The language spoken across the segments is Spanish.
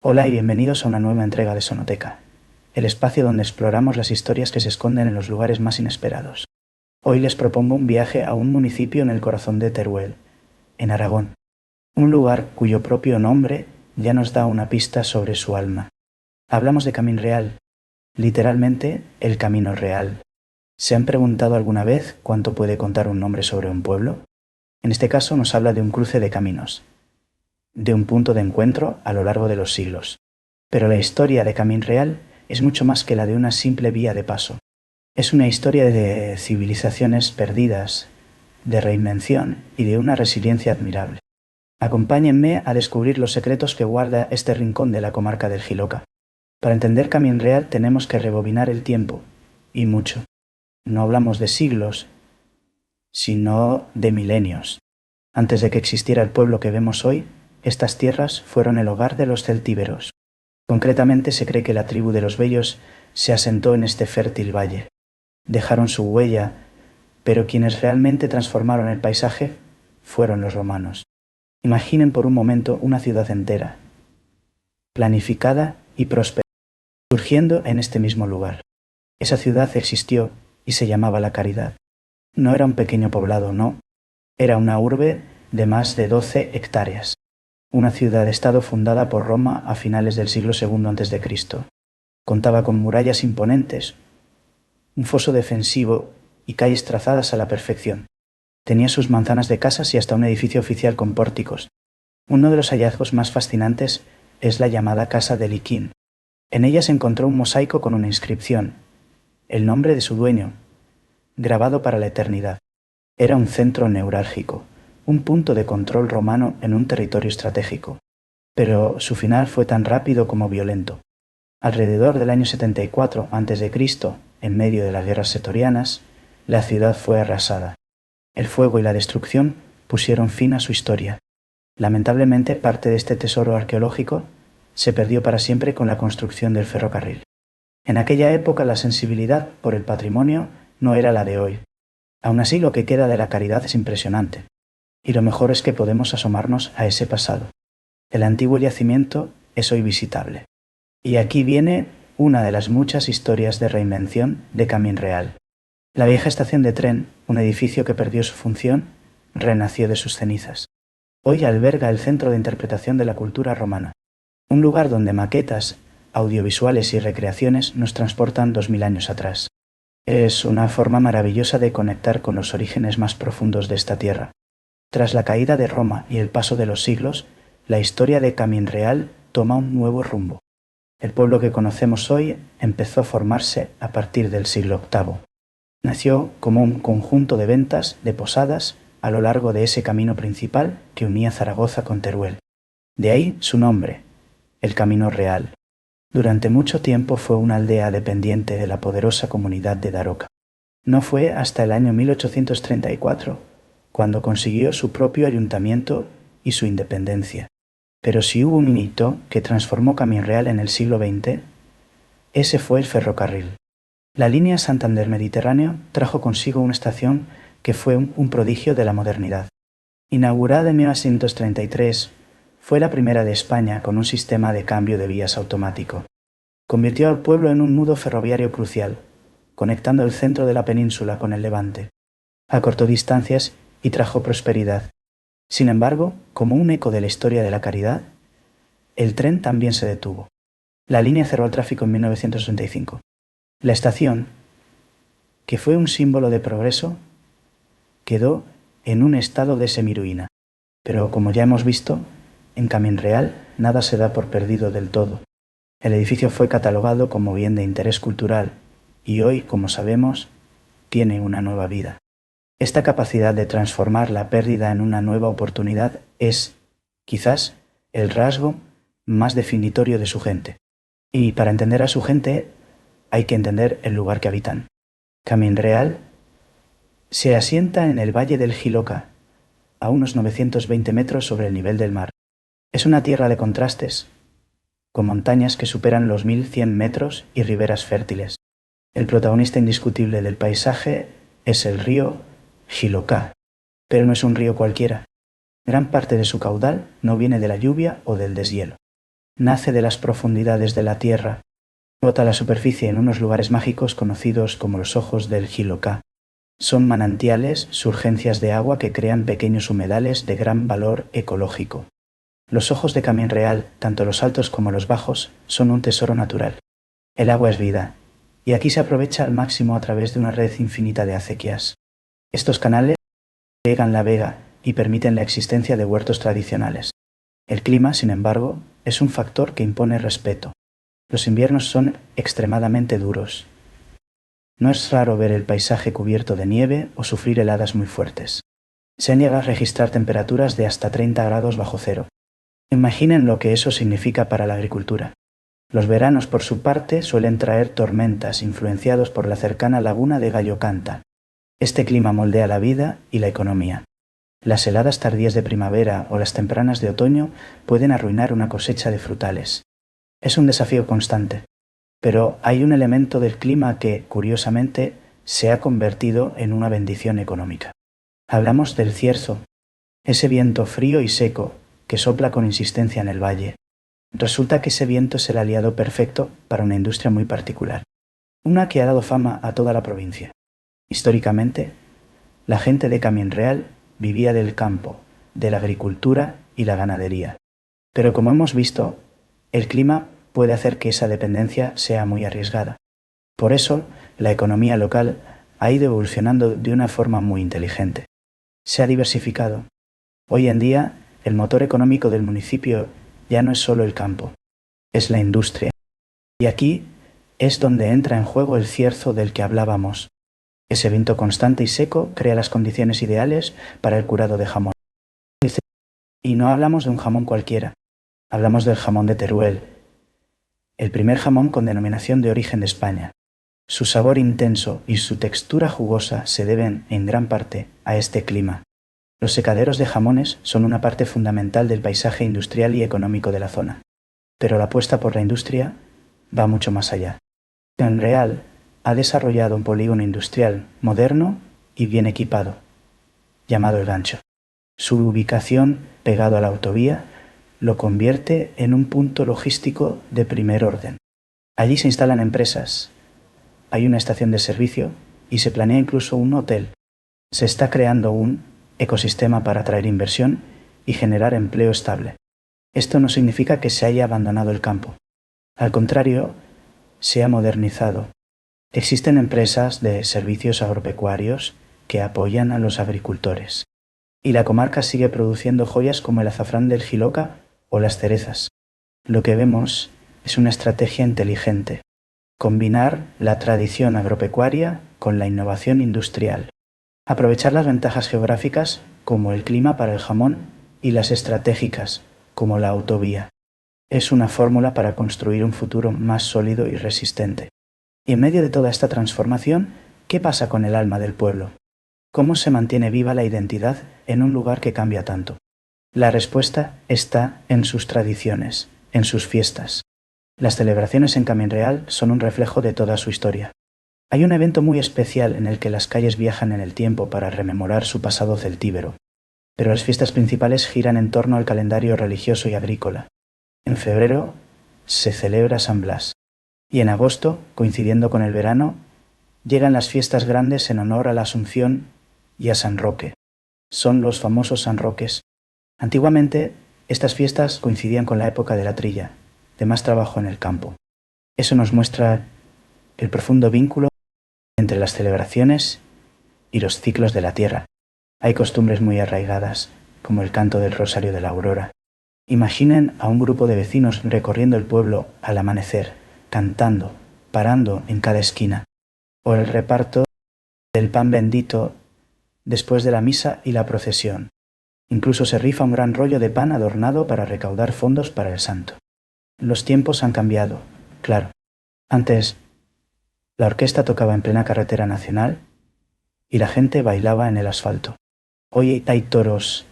Hola y bienvenidos a una nueva entrega de Sonoteca, el espacio donde exploramos las historias que se esconden en los lugares más inesperados. Hoy les propongo un viaje a un municipio en el corazón de Teruel, en Aragón, un lugar cuyo propio nombre ya nos da una pista sobre su alma. Hablamos de Camín Real, literalmente el camino real. ¿Se han preguntado alguna vez cuánto puede contar un nombre sobre un pueblo? En este caso nos habla de un cruce de caminos, de un punto de encuentro a lo largo de los siglos. Pero la historia de Camín Real es mucho más que la de una simple vía de paso. Es una historia de civilizaciones perdidas, de reinvención y de una resiliencia admirable. Acompáñenme a descubrir los secretos que guarda este rincón de la comarca del Jiloca. Para entender Camín Real tenemos que rebobinar el tiempo, y mucho. No hablamos de siglos, sino de milenios. Antes de que existiera el pueblo que vemos hoy, estas tierras fueron el hogar de los celtíberos. Concretamente se cree que la tribu de los Bellos se asentó en este fértil valle. Dejaron su huella, pero quienes realmente transformaron el paisaje fueron los romanos. Imaginen por un momento una ciudad entera, planificada y próspera, surgiendo en este mismo lugar. Esa ciudad existió y se llamaba La Caridad. No era un pequeño poblado, no. Era una urbe de más de 12 hectáreas. Una ciudad-estado fundada por Roma a finales del siglo II a.C. Contaba con murallas imponentes, un foso defensivo y calles trazadas a la perfección. Tenía sus manzanas de casas y hasta un edificio oficial con pórticos. Uno de los hallazgos más fascinantes es la llamada Casa de Liquín. En ella se encontró un mosaico con una inscripción, el nombre de su dueño, grabado para la eternidad. Era un centro neurálgico, un punto de control romano en un territorio estratégico. Pero su final fue tan rápido como violento. Alrededor del año 74 a.C., en medio de las guerras setorianas, la ciudad fue arrasada. El fuego y la destrucción pusieron fin a su historia. Lamentablemente, parte de este tesoro arqueológico se perdió para siempre con la construcción del ferrocarril. En aquella época la sensibilidad por el patrimonio no era la de hoy. Aún así, lo que queda de La Caridad es impresionante. Y lo mejor es que podemos asomarnos a ese pasado. El antiguo yacimiento es hoy visitable. Y aquí viene una de las muchas historias de reinvención de Camín Real. La vieja estación de tren, un edificio que perdió su función, renació de sus cenizas. Hoy alberga el centro de interpretación de la cultura romana, un lugar donde maquetas, audiovisuales y recreaciones nos transportan 2000 años atrás. Es una forma maravillosa de conectar con los orígenes más profundos de esta tierra. Tras la caída de Roma y el paso de los siglos, la historia de Camín Real toma un nuevo rumbo. El pueblo que conocemos hoy empezó a formarse a partir del siglo VIII. Nació como un conjunto de ventas, de posadas, a lo largo de ese camino principal que unía Zaragoza con Teruel. De ahí su nombre, el Camino Real. Durante mucho tiempo fue una aldea dependiente de la poderosa comunidad de Daroca. No fue hasta el año 1834 cuando consiguió su propio ayuntamiento y su independencia. Pero si hubo un hito que transformó Camín Real en el siglo XX, ese fue el ferrocarril. La línea Santander-Mediterráneo trajo consigo una estación que fue un prodigio de la modernidad. Inaugurada en 1933, fue la primera de España con un sistema de cambio de vías automático. Convirtió al pueblo en un nudo ferroviario crucial, conectando el centro de la península con el Levante. Acortó distancias y trajo prosperidad. Sin embargo, como un eco de la historia de La Caridad, el tren también se detuvo. La línea cerró el tráfico en 1965. La estación, que fue un símbolo de progreso, quedó en un estado de semiruina. Pero como ya hemos visto, en Camín Real nada se da por perdido del todo. El edificio fue catalogado como bien de interés cultural y hoy, como sabemos, tiene una nueva vida. Esta capacidad de transformar la pérdida en una nueva oportunidad es, quizás, el rasgo más definitorio de su gente. Y para entender a su gente hay que entender el lugar que habitan. Camín Real se asienta en el valle del Jiloca, a unos 920 metros sobre el nivel del mar. Es una tierra de contrastes, con montañas que superan los 1100 metros y riberas fértiles. El protagonista indiscutible del paisaje es el río Jiloca, pero no es un río cualquiera. Gran parte de su caudal no viene de la lluvia o del deshielo. Nace de las profundidades de la tierra, brota a la superficie en unos lugares mágicos conocidos como los ojos del Jiloca. Son manantiales, surgencias de agua que crean pequeños humedales de gran valor ecológico. Los ojos de Camín Real, tanto los altos como los bajos, son un tesoro natural. El agua es vida, y aquí se aprovecha al máximo a través de una red infinita de acequias. Estos canales riegan la vega y permiten la existencia de huertos tradicionales. El clima, sin embargo, es un factor que impone respeto. Los inviernos son extremadamente duros. No es raro ver el paisaje cubierto de nieve o sufrir heladas muy fuertes. Se han llegado a registrar temperaturas de hasta 30 grados bajo cero. Imaginen lo que eso significa para la agricultura. Los veranos, por su parte, suelen traer tormentas influenciados por la cercana laguna de Gallocanta. Este clima moldea la vida y la economía. Las heladas tardías de primavera o las tempranas de otoño pueden arruinar una cosecha de frutales. Es un desafío constante, pero hay un elemento del clima que, curiosamente, se ha convertido en una bendición económica. Hablamos del cierzo, ese viento frío y seco que sopla con insistencia en el valle. Resulta que ese viento es el aliado perfecto para una industria muy particular, una que ha dado fama a toda la provincia. Históricamente, la gente de Camín Real vivía del campo, de la agricultura y la ganadería. Pero como hemos visto, el clima puede hacer que esa dependencia sea muy arriesgada. Por eso, la economía local ha ido evolucionando de una forma muy inteligente. Se ha diversificado. Hoy en día, el motor económico del municipio ya no es solo el campo, es la industria. Y aquí es donde entra en juego el cierzo del que hablábamos. Ese viento constante y seco crea las condiciones ideales para el curado de jamón. Y no hablamos de un jamón cualquiera, hablamos del jamón de Teruel, el primer jamón con denominación de origen de España. Su sabor intenso y su textura jugosa se deben, en gran parte, a este clima. Los secaderos de jamones son una parte fundamental del paisaje industrial y económico de la zona. Pero la apuesta por la industria va mucho más allá. En Real ha desarrollado un polígono industrial moderno y bien equipado, llamado El Gancho. Su ubicación, pegado a la autovía, lo convierte en un punto logístico de primer orden. Allí se instalan empresas, hay una estación de servicio y se planea incluso un hotel. Se está creando un ecosistema para atraer inversión y generar empleo estable. Esto no significa que se haya abandonado el campo. Al contrario, se ha modernizado. Existen empresas de servicios agropecuarios que apoyan a los agricultores. Y la comarca sigue produciendo joyas como el azafrán del Jiloca o las cerezas. Lo que vemos es una estrategia inteligente. Combinar la tradición agropecuaria con la innovación industrial. Aprovechar las ventajas geográficas como el clima para el jamón y las estratégicas como la autovía. Es una fórmula para construir un futuro más sólido y resistente. Y en medio de toda esta transformación, ¿qué pasa con el alma del pueblo? ¿Cómo se mantiene viva la identidad en un lugar que cambia tanto? La respuesta está en sus tradiciones, en sus fiestas. Las celebraciones en Camín Real son un reflejo de toda su historia. Hay un evento muy especial en el que las calles viajan en el tiempo para rememorar su pasado celtíbero, pero las fiestas principales giran en torno al calendario religioso y agrícola. En febrero se celebra San Blas, y en agosto, coincidiendo con el verano, llegan las fiestas grandes en honor a la Asunción y a San Roque. Son los famosos San Roques. Antiguamente, estas fiestas coincidían con la época de la trilla, de más trabajo en el campo. Eso nos muestra el profundo vínculo entre las celebraciones y los ciclos de la tierra. Hay costumbres muy arraigadas, como el canto del Rosario de la Aurora. Imaginen a un grupo de vecinos recorriendo el pueblo al amanecer, cantando, parando en cada esquina, o el reparto del pan bendito después de la misa y la procesión. Incluso se rifa un gran rollo de pan adornado para recaudar fondos para el santo. Los tiempos han cambiado, claro. Antes, la orquesta tocaba en plena carretera nacional y la gente bailaba en el asfalto. Hoy hay toros,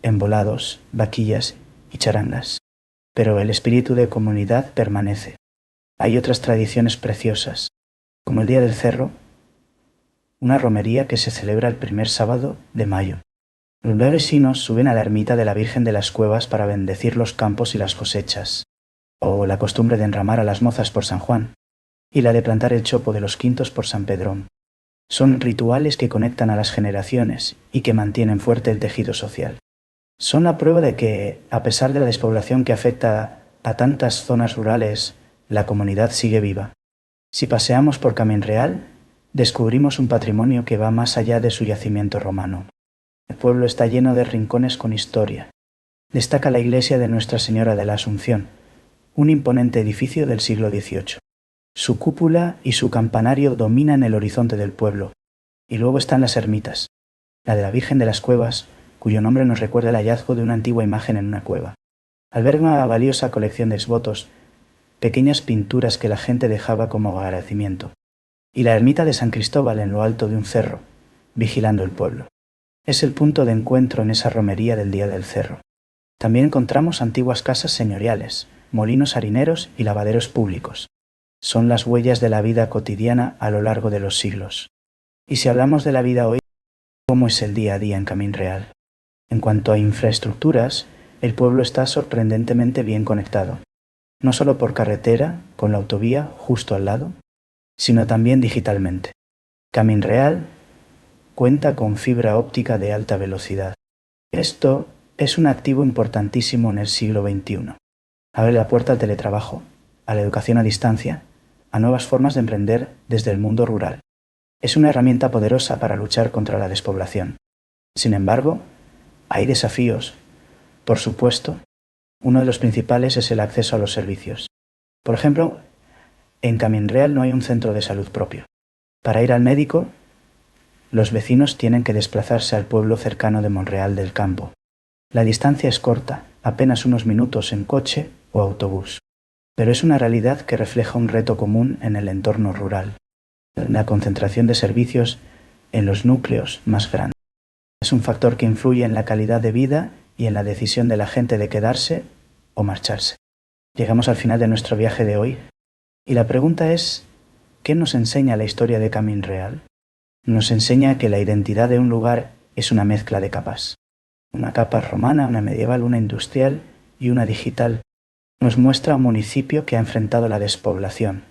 embolados, vaquillas y charangas, pero el espíritu de comunidad permanece. Hay otras tradiciones preciosas, como el Día del Cerro, una romería que se celebra el primer sábado de mayo. Los vecinos suben a la ermita de la Virgen de las Cuevas para bendecir los campos y las cosechas. o la costumbre de enramar a las mozas por San Juan, y la de plantar el chopo de los quintos por San Pedrón. Son rituales que conectan a las generaciones y que mantienen fuerte el tejido social. Son la prueba de que, a pesar de la despoblación que afecta a tantas zonas rurales, la comunidad sigue viva. Si paseamos por Camín Real, descubrimos un patrimonio que va más allá de su yacimiento romano. El pueblo está lleno de rincones con historia. Destaca la iglesia de Nuestra Señora de la Asunción, un imponente edificio del siglo XVIII. Su cúpula y su campanario dominan el horizonte del pueblo. Y luego están las ermitas, la de la Virgen de las Cuevas, cuyo nombre nos recuerda el hallazgo de una antigua imagen en una cueva. Alberga una valiosa colección de esvotos, pequeñas pinturas que la gente dejaba como agradecimiento, y la ermita de San Cristóbal en lo alto de un cerro, vigilando el pueblo. Es el punto de encuentro en esa romería del Día del Cerro. También encontramos antiguas casas señoriales, molinos harineros y lavaderos públicos. Son las huellas de la vida cotidiana a lo largo de los siglos. Y si hablamos de la vida hoy, ¿cómo es el día a día en Camín Real? En cuanto a infraestructuras, el pueblo está sorprendentemente bien conectado, no solo por carretera, con la autovía justo al lado, sino también digitalmente. Camín Real cuenta con fibra óptica de alta velocidad. Esto es un activo importantísimo en el siglo XXI. Abre la puerta al teletrabajo, a la educación a distancia, a nuevas formas de emprender desde el mundo rural. Es una herramienta poderosa para luchar contra la despoblación. Sin embargo, hay desafíos. Por supuesto, uno de los principales es el acceso a los servicios. Por ejemplo, en Camín Real no hay un centro de salud propio. Para ir al médico, los vecinos tienen que desplazarse al pueblo cercano de Monreal del Campo. La distancia es corta, apenas unos minutos en coche o autobús, pero es una realidad que refleja un reto común en el entorno rural, la concentración de servicios en los núcleos más grandes. Es un factor que influye en la calidad de vida y en la decisión de la gente de quedarse o marcharse. Llegamos al final de nuestro viaje de hoy y la pregunta es, ¿qué nos enseña la historia de Camín Real? Nos enseña que la identidad de un lugar es una mezcla de capas. Una capa romana, una medieval, una industrial y una digital. Nos muestra un municipio que ha enfrentado la despoblación,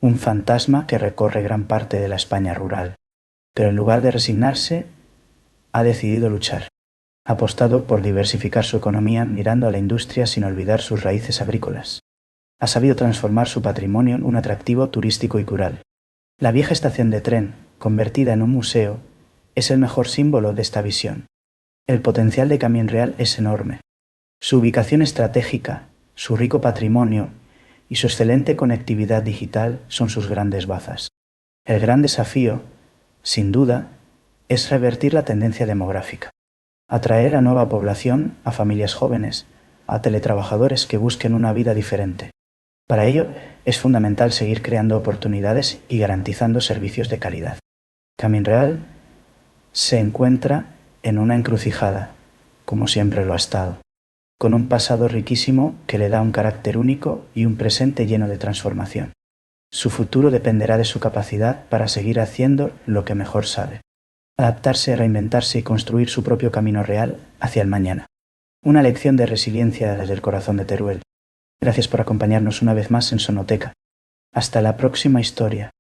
un fantasma que recorre gran parte de la España rural, pero en lugar de resignarse, ha decidido luchar. Ha apostado por diversificar su economía mirando a la industria sin olvidar sus raíces agrícolas. Ha sabido transformar su patrimonio en un atractivo turístico y cultural. La vieja estación de tren, convertida en un museo, es el mejor símbolo de esta visión. El potencial de Camín Real es enorme. Su ubicación estratégica, su rico patrimonio y su excelente conectividad digital son sus grandes bazas. El gran desafío, sin duda, es revertir la tendencia demográfica, atraer a nueva población, a familias jóvenes, a teletrabajadores que busquen una vida diferente. Para ello, es fundamental seguir creando oportunidades y garantizando servicios de calidad. Camín Real se encuentra en una encrucijada, como siempre lo ha estado, con un pasado riquísimo que le da un carácter único y un presente lleno de transformación. Su futuro dependerá de su capacidad para seguir haciendo lo que mejor sabe, adaptarse, reinventarse y construir su propio camino real hacia el mañana. Una lección de resiliencia desde el corazón de Teruel. Gracias por acompañarnos una vez más en Sonoteca. Hasta la próxima historia.